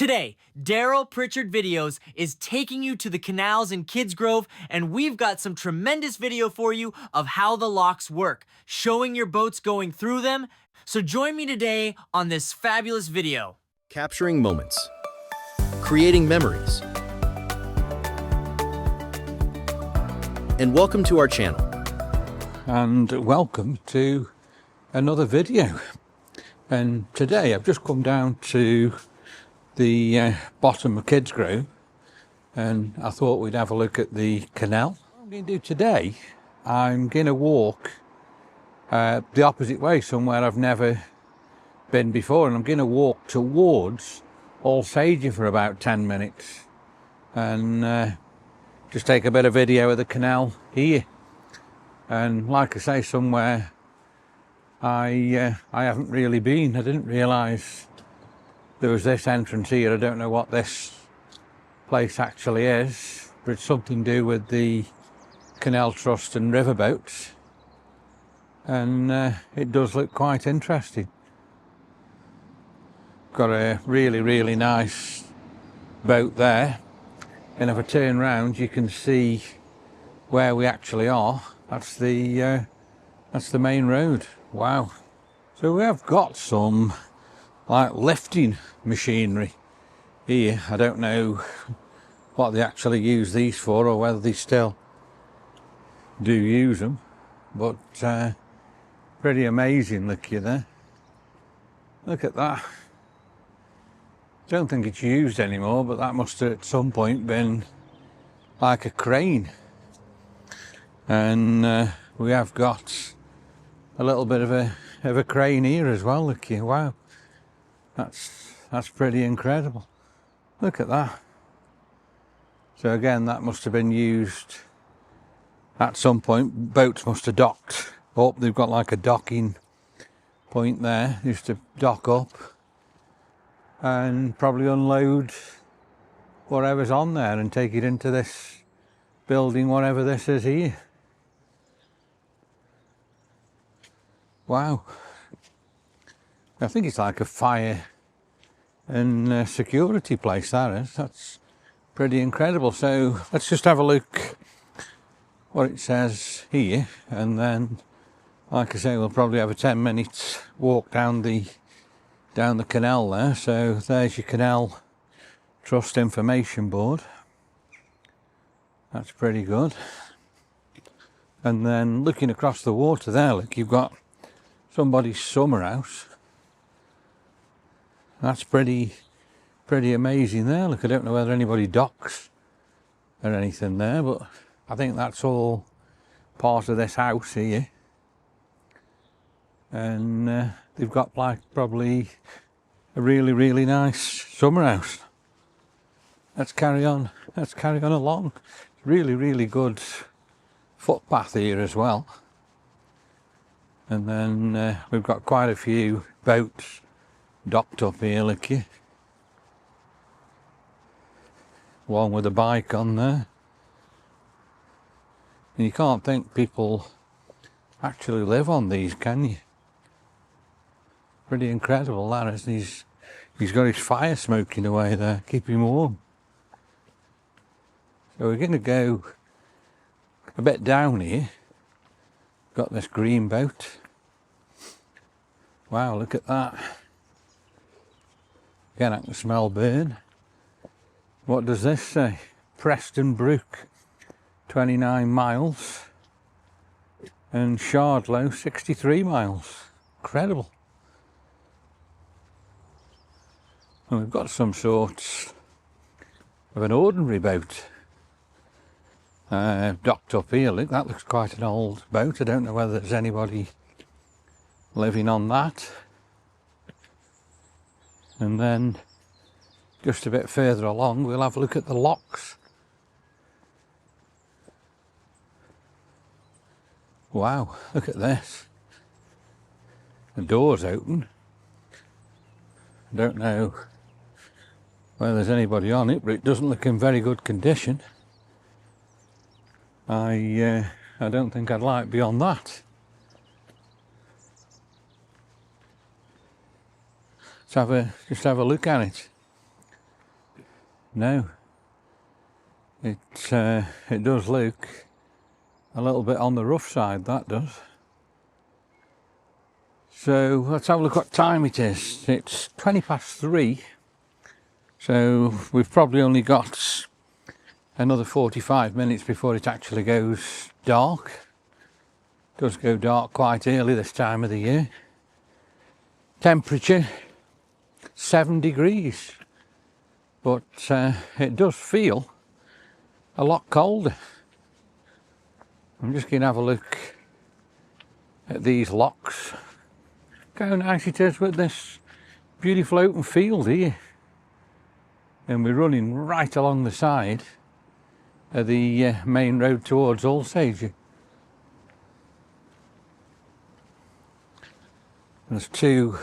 Today, Daryl Pritchard Videos is taking you to the canals in Kidsgrove, and we've got some tremendous video for you of how the locks work, showing your boats going through them. So join me today on this fabulous video. Capturing moments, creating memories, and welcome to our channel. And welcome to another video. And today I've just come down to the bottom of Kidsgrove, and I thought we'd have a look at the canal. What I'm going to do today, I'm going to walk the opposite way, somewhere I've never been before, and I'm going to walk towards Alsager for about 10 minutes and just take a bit of video of the canal here. And like I say, somewhere I haven't really been. I didn't realise there was this entrance here. I don't know what this place actually is, but it's something to do with the Canal Trust and riverboats, and it does look quite interesting. Got a really nice boat there, and if I turn round you can see where we actually are. That's the main road. Wow. So we have got some like lifting machinery here. I don't know what they actually use these for, or whether they still do use them, but pretty amazing. Look you there. Look at that. Don't think it's used anymore, but that must have at some point been like a crane. And we have got a little bit of a crane here as well. Look here. Wow. That's pretty incredible. Look at that. So again, that must have been used at some point. Boats must have docked up. They've got like a docking point there. Used to dock up and probably unload whatever's on there and take it into this building, whatever this is here. Wow. I think it's like a fire and security place, that is. That's pretty incredible. So let's just have a look what it says here, and then, like I say, we'll probably have a 10 minutes walk down the canal there. So there's your Canal Trust information board. That's pretty good. And then looking across the water there, look, you've got somebody's summer house. That's pretty amazing there. Look, I don't know whether anybody docks or anything there, but I think that's all part of this house here. And they've got like probably a really nice summer house. Let's carry on along. Really good footpath here as well. And then we've got quite a few boats docked up here, look here. One with a bike on there. And you can't think people actually live on these, can you? Pretty incredible, that is. He's got his fire smoking away there, keep him warm. So we're going to go a bit down here. Got this green boat. Wow, look at that. Again, I can smell burn. What does this say? Preston Brook, 29 miles. And Shardlow, 63 miles. Incredible. And we've got some sorts of an ordinary boat docked up here. Look, that looks quite an old boat. I don't know whether there's anybody living on that. And then just a bit further along we'll have a look at the locks. Wow, look at this. The door's open. I don't know whether there's anybody on it, but it doesn't look in very good condition. I don't think I'd like beyond that. Just have a look at it. no. It does look a little bit on the rough side, that does. So let's have a look what time it is. It's 3:20, so we've probably only got another 45 minutes before it actually goes dark. It does go dark quite early this time of the year. Temperature 7 degrees, but it does feel a lot colder. I'm just going to have a look at these locks. Look how nice it is with this beautiful open field here. And we're running right along the side of the main road towards Alsage. There's two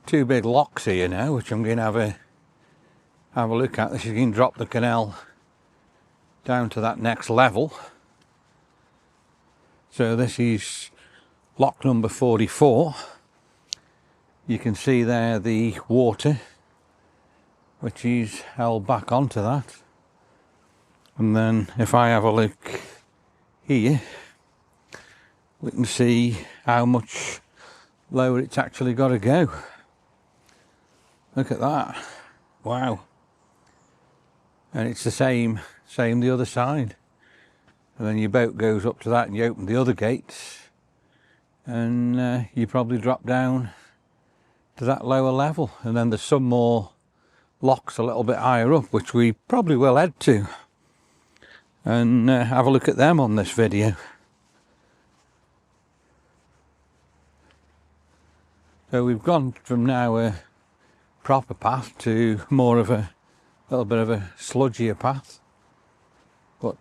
big locks here now, which I'm going to have a look at. This is going to drop the canal down to that next level. So this is lock number 44. You can see there the water, which is held back onto that. And then if I have a look here, we can see how much lower it's actually got to go. Look at that. Wow. And it's the same the other side. And then your boat goes up to that and you open the other gates and you probably drop down to that lower level. And then there's some more locks a little bit higher up, which we probably will head to and have a look at them on this video. So we've gone from now a proper path to more of a little bit of a sludgier path, but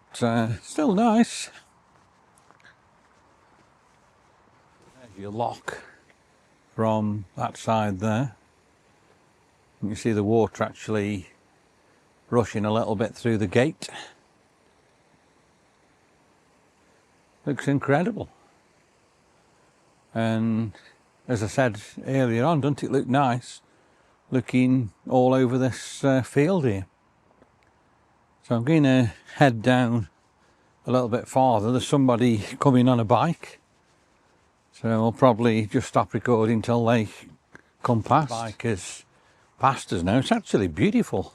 still nice. There's your lock from that side there. You can see the water actually rushing a little bit through the gate. Looks incredible. And as I said earlier on, doesn't it look nice looking all over this field here? So I'm going to head down a little bit farther. There's somebody coming on a bike, so I'll probably just stop recording till they come past. The bike is past us now. It's actually beautiful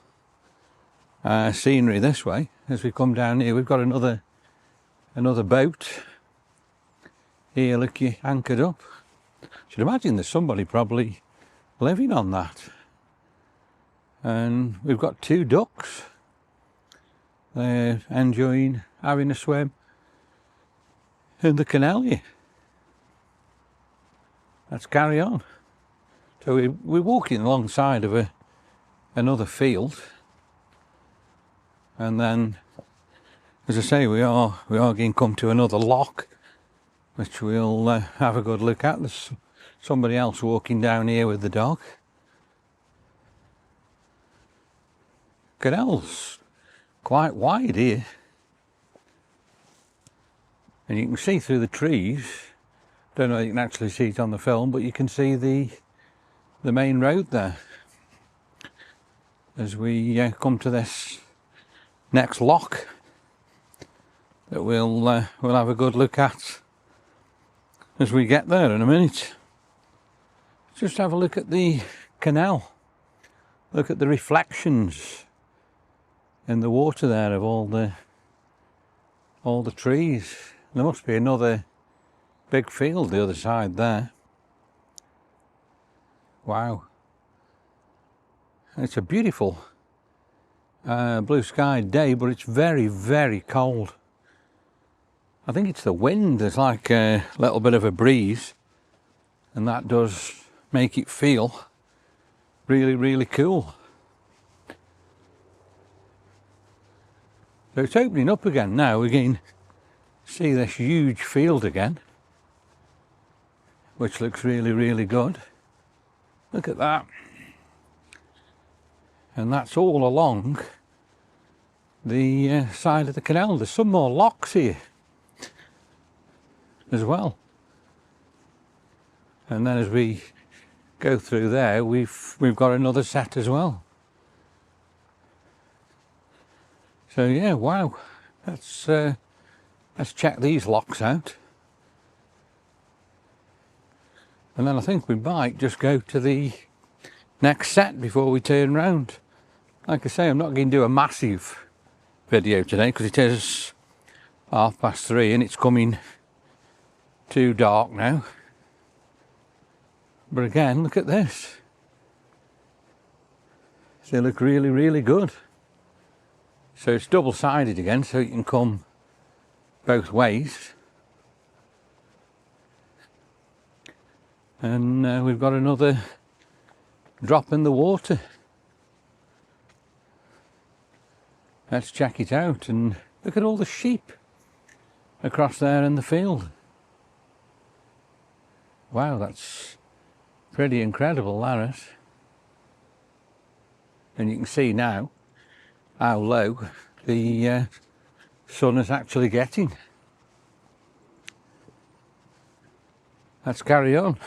scenery this way. As we come down here, we've got another boat here, look, you anchored up. Should imagine there's somebody probably living on that. And we've got 2 ducks. They're enjoying having a swim in the canal here. Let's carry on. So we're walking alongside of another field, and then, as I say, we are going to come to another lock, which we'll have a good look at. There's somebody else walking down here with the dog. Canal's quite wide here, and you can see through the trees. Don't know if you can actually see it on the film, but you can see the main road there as we come to this next lock that we'll have a good look at as we get there in a minute. Just have a look at the canal. Look at the reflections in the water there of all the trees. There must be another big field the other side there. Wow. It's a beautiful blue sky day, but it's very, very cold. I think it's the wind. There's like a little bit of a breeze, and that does make it feel really, really cool. So it's opening up again now. We can see this huge field again, which looks really, really good. Look at that. And that's all along the side of the canal. There's some more locks here as well. And then as we go through there, we've got another set as well. So yeah, wow. Let's check these locks out. And then I think we might just go to the next set before we turn round. Like I say, I'm not going to do a massive video today because it is 3:30 and it's coming too dark now. But again, look at this. They look really, really good. So it's double-sided again, so you can come both ways. And we've got another drop in the water. Let's check it out and look at all the sheep across there in the field. Wow, that's pretty incredible, that is. And you can see now how low the sun is actually getting. Let's carry on.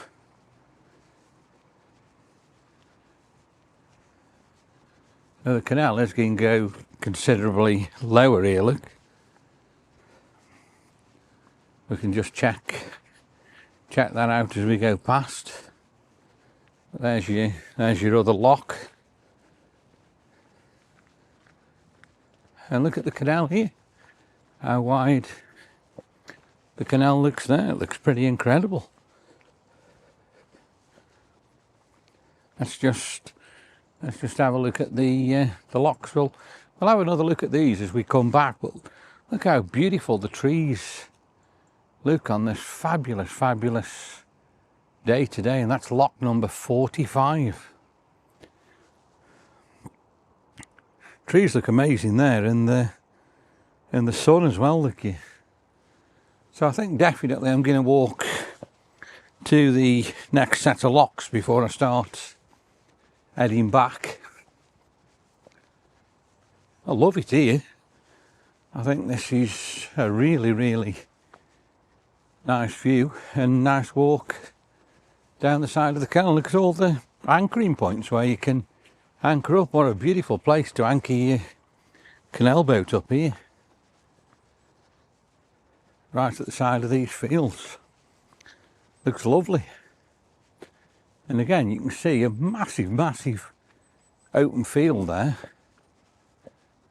Now the canal is going to go considerably lower here, look. We can just check that out as we go past. There's your other lock. And look at the canal here. How wide the canal looks there. It looks pretty incredible. Let's just have a look at the locks. We'll have another look at these as we come back. But look how beautiful the trees look on this fabulous, fabulous day today. And that's lock number 45. Trees look amazing there in the sun as well, look you. So I think definitely I'm going to walk to the next set of locks before I start heading back. I love it here. I think this is a really, really nice view and nice walk down the side of the canal. Look at all the anchoring points where you can anchor up. What a beautiful place to anchor your canal boat up here. Right at the side of these fields. Looks lovely. And again, you can see a massive, massive open field there,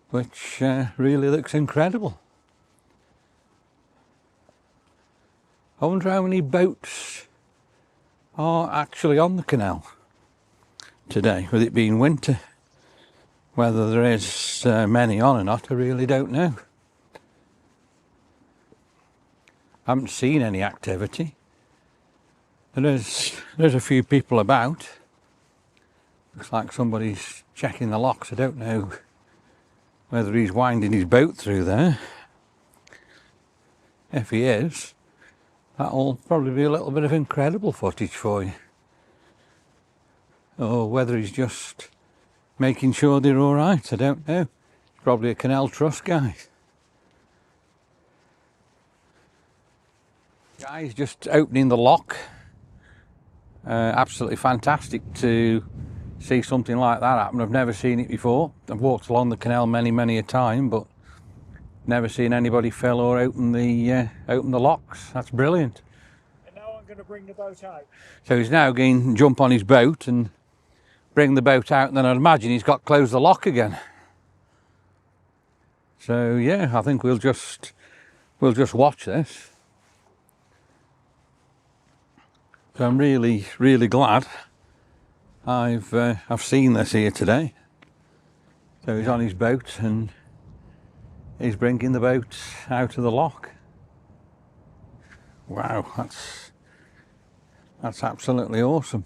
which really looks incredible. I wonder how many boats are actually on the canal today, with it being winter. Whether there is many on or not, I really don't know. I haven't seen any activity. There's a few people about. Looks like somebody's checking the locks. I don't know whether he's winding his boat through there. If he is, that'll probably be a little bit of incredible footage for you. Or whether he's just making sure they're all right, I don't know. It's probably a Canal Trust guy. Guys, just opening the lock. Absolutely fantastic to see something like that happen. I've never seen it before. I've walked along the canal many a time, but never seen anybody fill or open the locks. That's brilliant. And now I'm going to bring the boat out. So he's now going to jump on his boat and bring the boat out, and then I'd imagine he's got to close the lock again. So yeah, I think we'll just watch this. So I'm really, really glad I've seen this here today. So he's on his boat and he's bringing the boat out of the lock. Wow, that's absolutely awesome.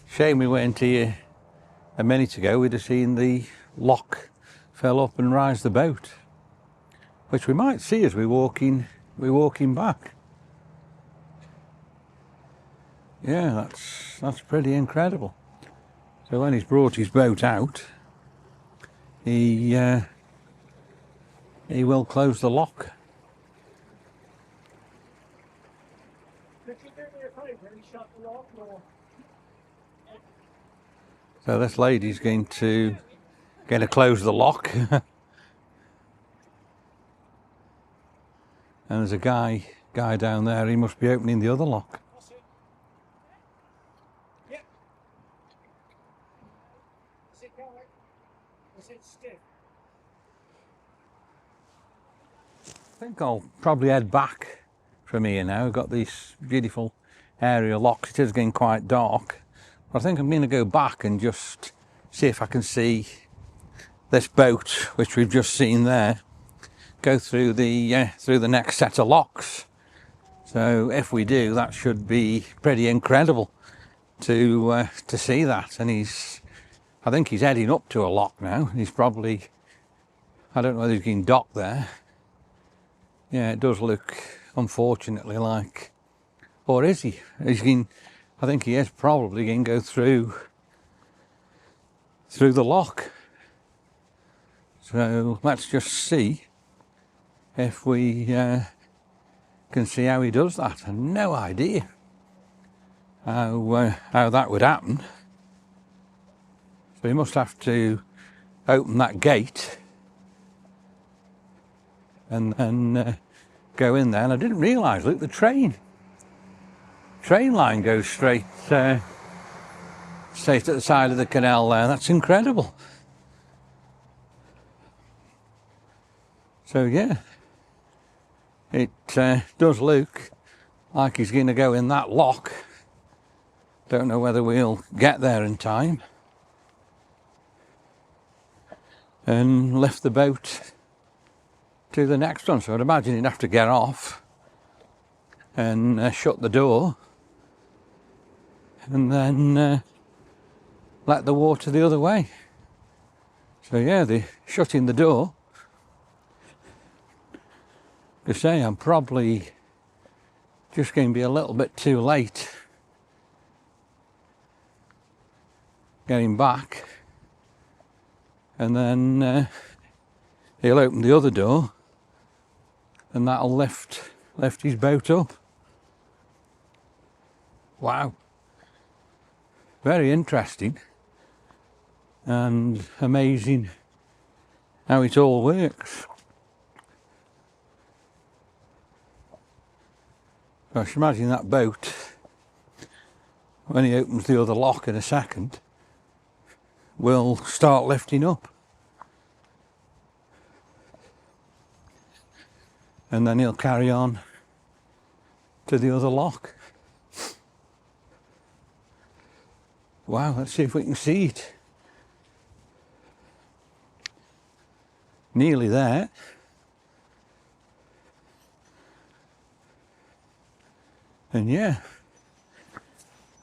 Shame we weren't here a minute ago. We'd have seen the lock fill up and rise the boat, which we might see as we're walking back. Yeah, that's pretty incredible. So when he's brought his boat out, he will close the lock. Could you do me a favour and shut the lock, or? So this lady's going to going to close the lock. And there's a guy down there. He must be opening the other lock. That's it. Yep. Is it going? Is it stiff? I think I'll probably head back from here now. We've got these beautiful area locks. It is getting quite dark. But I think I'm going to go back and just see if I can see this boat, which we've just seen there, go through the next set of locks. So if we do, that should be pretty incredible to see that. And I think he's heading up to a lock now. He's probably, I don't know whether he's getting docked there. Yeah, it does look, unfortunately, like, or is he? I think he is probably going to go through the lock. So let's just see if we can see how he does that. I have no idea how that would happen. So he must have to open that gate and then go in there. And I didn't realise, look, the train line goes straight at the side of the canal there. That's incredible. So yeah, it does look like he's going to go in that lock. Don't know whether we'll get there in time and lift the boat to the next one. So I'd imagine he'd have to get off and shut the door and then let the water the other way. So yeah, they're shutting the door. To say, I'm probably just going to be a little bit too late getting back, and then he'll open the other door and that'll lift his boat up. Wow, very interesting and amazing how it all works. I should imagine that boat, when he opens the other lock in a second, will start lifting up. And then he'll carry on to the other lock. Wow, let's see if we can see it. Nearly there. And yeah,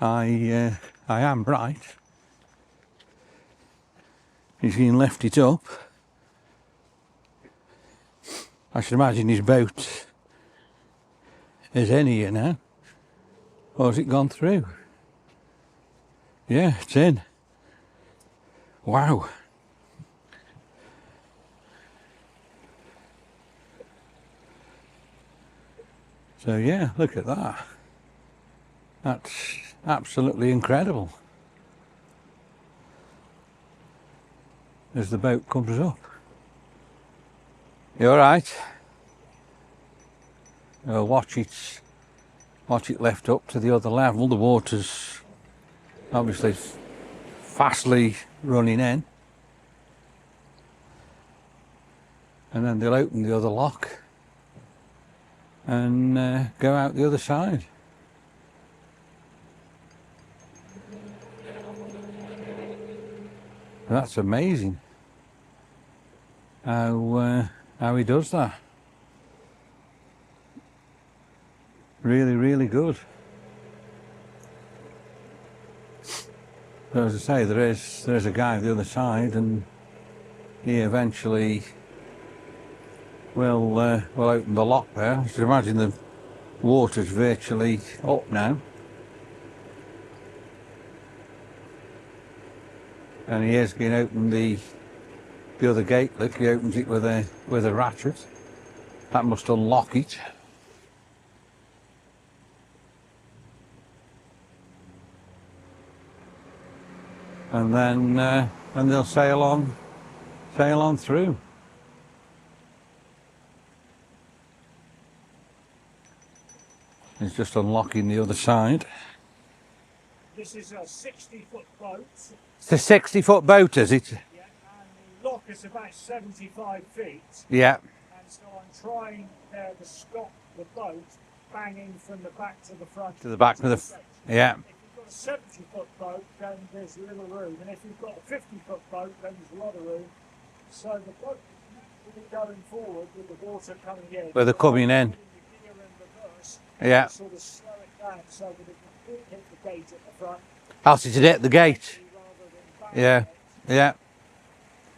I am right. He's going to lift it up. I should imagine his boat is in here now. Or has it gone through? Yeah, it's in. Wow. So yeah, look at that. That's absolutely incredible. As the boat comes up. You all right? Watch it lift up to the other level. The water's obviously fastly running in. And then they'll open the other lock and go out the other side. That's amazing how he does that. Really, really good. So as I say, there's a guy on the other side, and he eventually will open the lock there. I should imagine the water's virtually up now. And he is going to open the other gate. Look, he opens it with a ratchet. That must unlock it. And then they'll sail on sail on through. He's just unlocking the other side. This is a 60-foot boat. It's a 60-foot boat, is it? Yeah, and the lock is about 75 feet. Yeah. And so I'm trying to stop the boat banging from the back to the front. To the back of the... Yeah. If you've got a 70-foot boat, then there's little room. And if you've got a 50-foot boat, then there's a lot of room. So the boat will be going forward with the water coming in. Where they're coming in. The gear in reverse, Yeah. sort of slow it down so that it can hit the gate at the front. Else it'd hit the gate. Rather than bang Yeah. it. Yeah.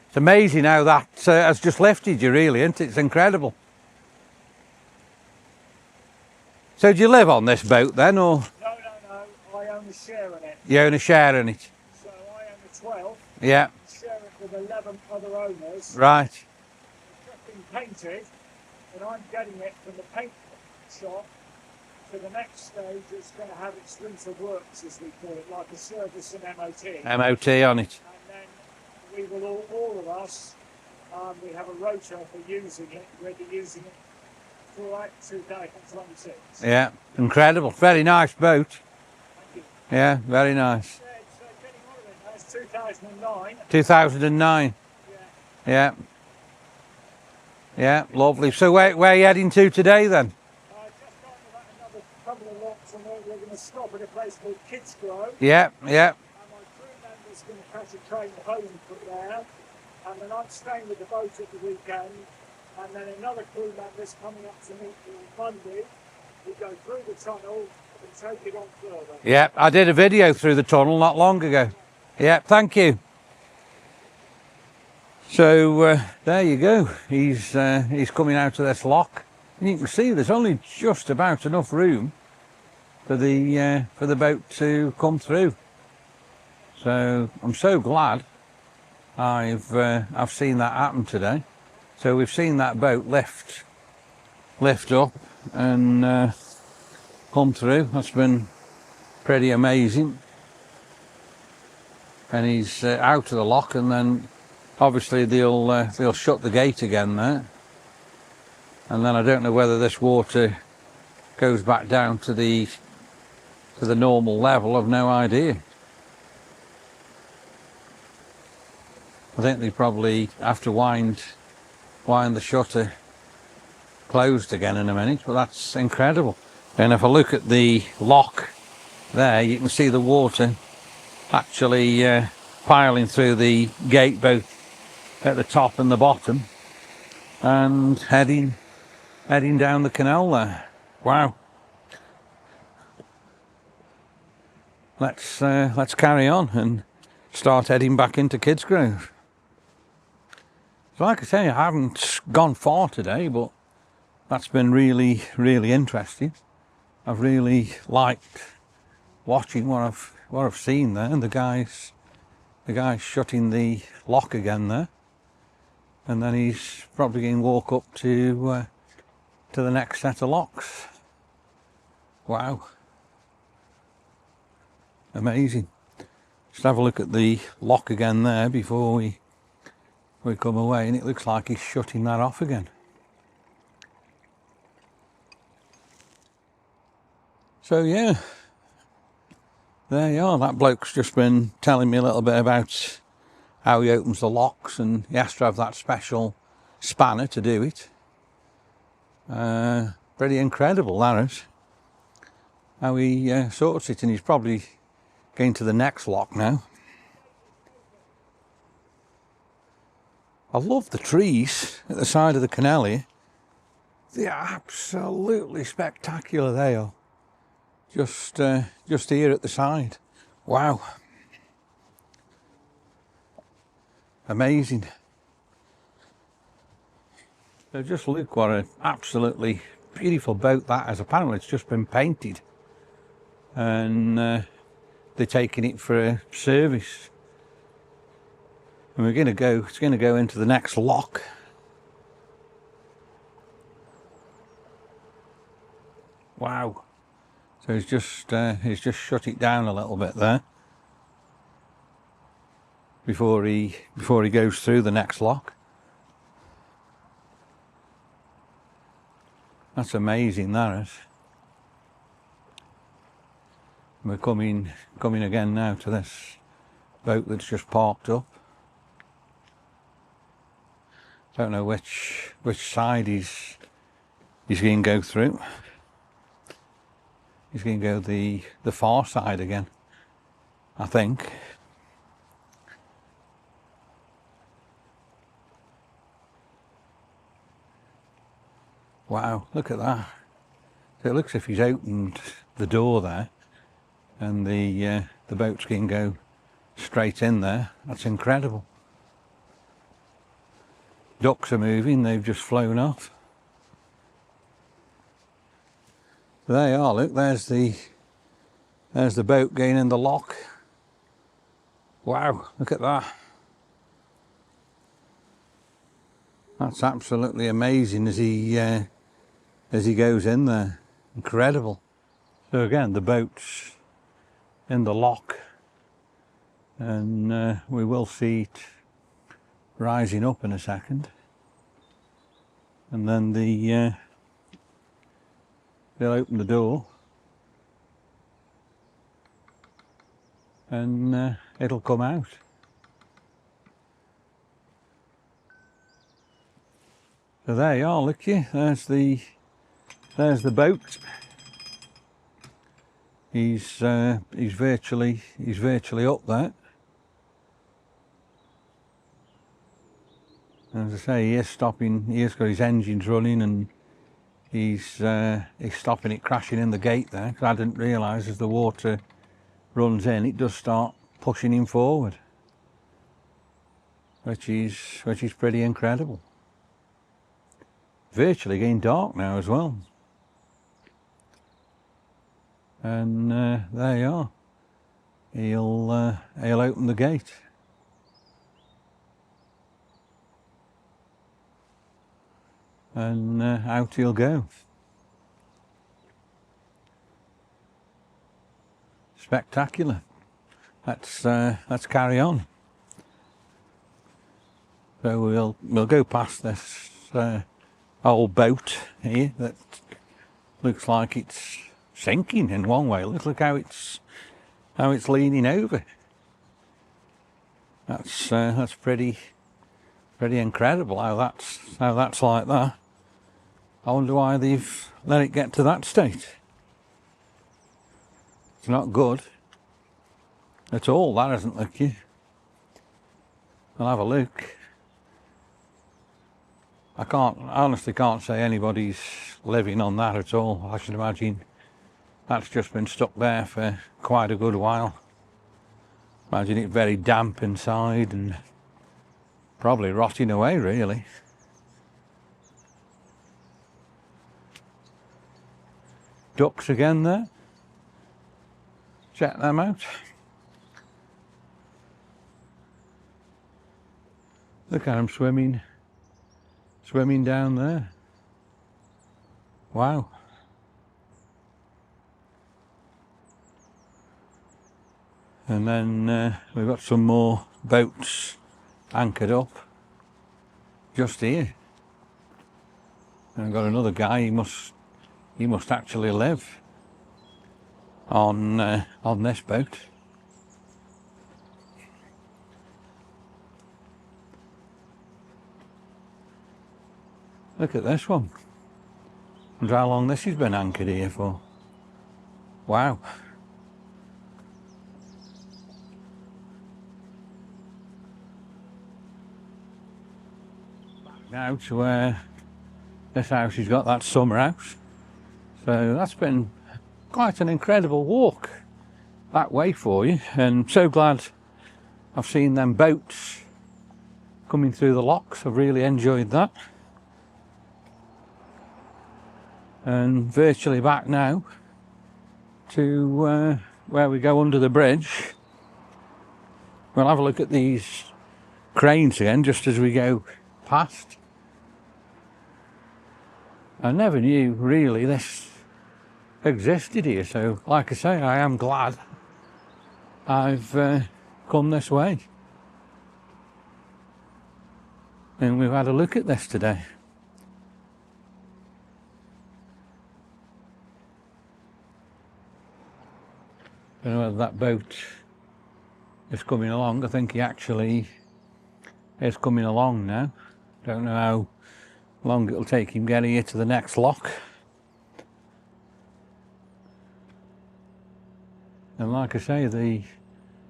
It's amazing how that has just lifted you, really, isn't it? It's incredible. So do you live on this boat then, or No, I own a share in it. you own a share in it? So I own a 12, Yeah. share it with 11 other owners. Right. It's just been painted, and I'm getting it from the paint shop to the next stage. It's going to have its winter works, as we call it, like a service and MOT. MOT on it. And then we will all of us, we have a rota for using it. We'll be using it throughout 2026. Yeah. Incredible. Very nice boat. Thank you. Yeah, very nice. Yeah, it's getting on with it now. It's 2009. 2009. Yeah. Yeah. Yeah, lovely. So where are you heading to today then? Just going about another couple of lots, and we're going to stop at a place called Kidsgrove. Yeah, yeah. And my crew member's going to catch a train home from there. And then I'm staying with the boat at the weekend. And then another crew member's coming up to meet me on Monday. We go through the tunnel and take it on further. Yeah, I did a video through the tunnel not long ago. Yeah, thank you. So there you go. He's coming out of this lock, and you can see there's only just about enough room for the boat to come through. So I'm so glad I've seen that happen today. So we've seen that boat lift up and come through. That's been pretty amazing. And he's out of the lock, and then obviously they'll shut the gate again there. And then I don't know whether this water goes back down to the normal level. I've no idea. I think they probably have to wind the shutter closed again in a minute, but that's incredible. And if I look at the lock there, you can see the water actually piling through the gate, both at the top and the bottom, and heading down the canal there. Wow. Let's carry on and start heading back into Kidsgrove. So like I say, I haven't gone far today, but that's been really, really interesting. I've really liked watching what I've seen there, and the guys shutting the lock again there, and then he's probably going to walk up to the next set of locks. Wow, amazing. Just have a look at the lock again there before we come away, and it looks like he's shutting that off again. So yeah, there you are. That bloke's just been telling me a little bit about how he opens the locks, and he has to have that special spanner to do it. Pretty incredible, that is. How he sorts it, and he's probably going to the next lock now. I love the trees at the side of the canal here. They are absolutely spectacular, they are. Just here at the side. Wow. Amazing. So just look what an absolutely beautiful boat that is. Apparently it's just been painted, and they're taking it for a service. And it's going to go into the next lock. Wow. So he's just shut it down a little bit there. before he goes through the next lock. That's amazing, that is. We're coming again now to this boat that's just parked up. Don't know which side he's going to go through. He's going to go the far side again, I think. Wow, look at that. So it looks as if he's opened the door there, and the boats can go straight in there. That's incredible. Ducks are moving, they've just flown off. There you are, look, there's the boat going in the lock. Wow, look at that. That's absolutely amazing as he goes in there. Incredible. So again, the boat's in the lock, and we will see it rising up in a second, and then they'll open the door, and it'll come out. So there you are, look you, there's the boat. He's virtually up there. As I say, he is stopping. He has got his engines running, and he's stopping it crashing in the gate there, because I didn't realise as the water runs in, it does start pushing him forward, which is pretty incredible. Virtually getting dark now as well. And there you are. He'll open the gate. And out he'll go. Spectacular. Let's carry on. So we'll go past this old boat here that looks like it's sinking in one way. Look how it's leaning over. That's pretty incredible how that's like that. I wonder why they've let it get to that state. It's not good at all, that isn't, look you. I'll have a look. I honestly can't say anybody's living on that at all. I should imagine that's just been stuck there for quite a good while. Imagine it very damp inside and probably rotting away, really. Ducks again there. Check them out. Look at them swimming down there. Wow. And then we've got some more boats anchored up just here. And I've got another guy. He must actually live on this boat. Look at this one. I wonder how long this has been anchored here for. Wow. Now to where this house has got that summer house. So that's been quite an incredible walk that way for you, and so glad I've seen them boats coming through the locks. I've really enjoyed that. And virtually back now to where we go under the bridge. We'll have a look at these cranes again just as we go past. I never knew really this existed here, so like I say, I am glad I've come this way. and we've had a look at this today. Don't know whether that boat is coming along. I think he actually is coming along now. Don't know how long it'll take him getting here to the next lock. And like I say, the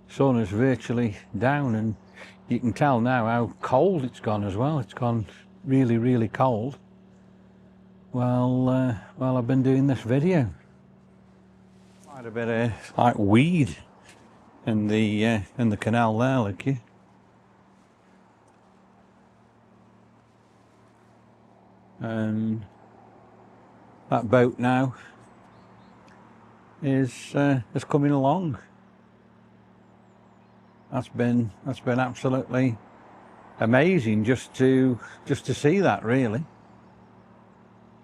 sun is virtually down, and you can tell now how cold it's gone as well. It's gone really, really cold. Well, while I've been doing this video. Quite a bit of like weed in the canal there, look you. And that boat now is coming along. That's been absolutely amazing just to see that, really.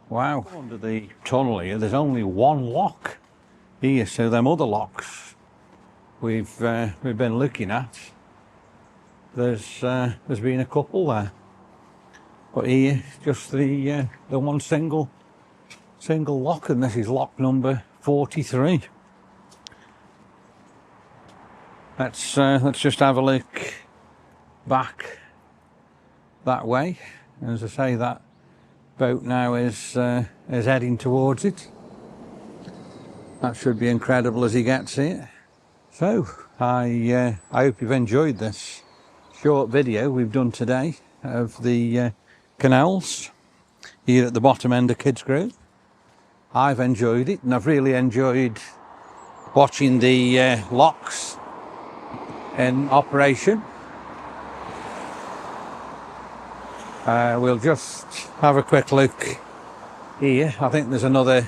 Wow. Under the tunnel here, there's only one lock here, so them other locks we've been looking at, there's been a couple there, but here just the one single lock, and this is lock number 43. Let's just have a look back that way. As I say, that boat now is heading towards it. That should be incredible as he gets here. So I hope you've enjoyed this short video we've done today of the canals here at the bottom end of Kidsgrove. I've enjoyed it, and I've really enjoyed watching the locks in operation. We'll just have a quick look here. I think there's another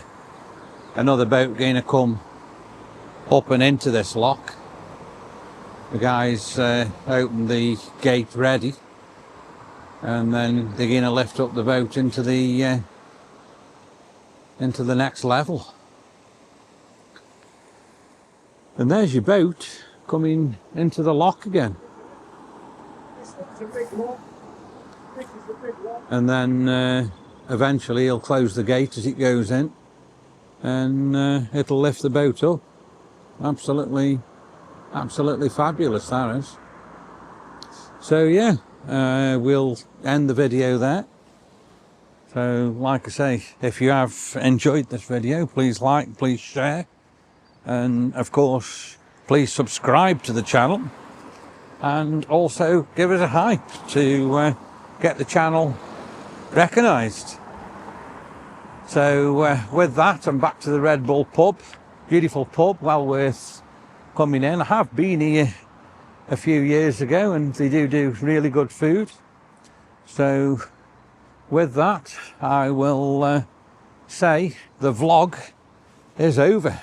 boat going to come up and into this lock. The guys opened the gate ready, and then they're going to lift up the boat into the next level. And there's your boat coming into the lock again. This one's a big one. This is a big one. And then eventually he'll close the gate as it goes in, and it'll lift the boat up. Absolutely fabulous, that is. So yeah, we'll end the video there. So like I say, if you have enjoyed this video, please like, please share, and of course please subscribe to the channel, and also give us a hype to get the channel recognised. So with that, I'm back to the Red Bull pub. Beautiful pub, well worth coming in. I have been here a few years ago, and they do really good food. So with that, I will say the vlog is over.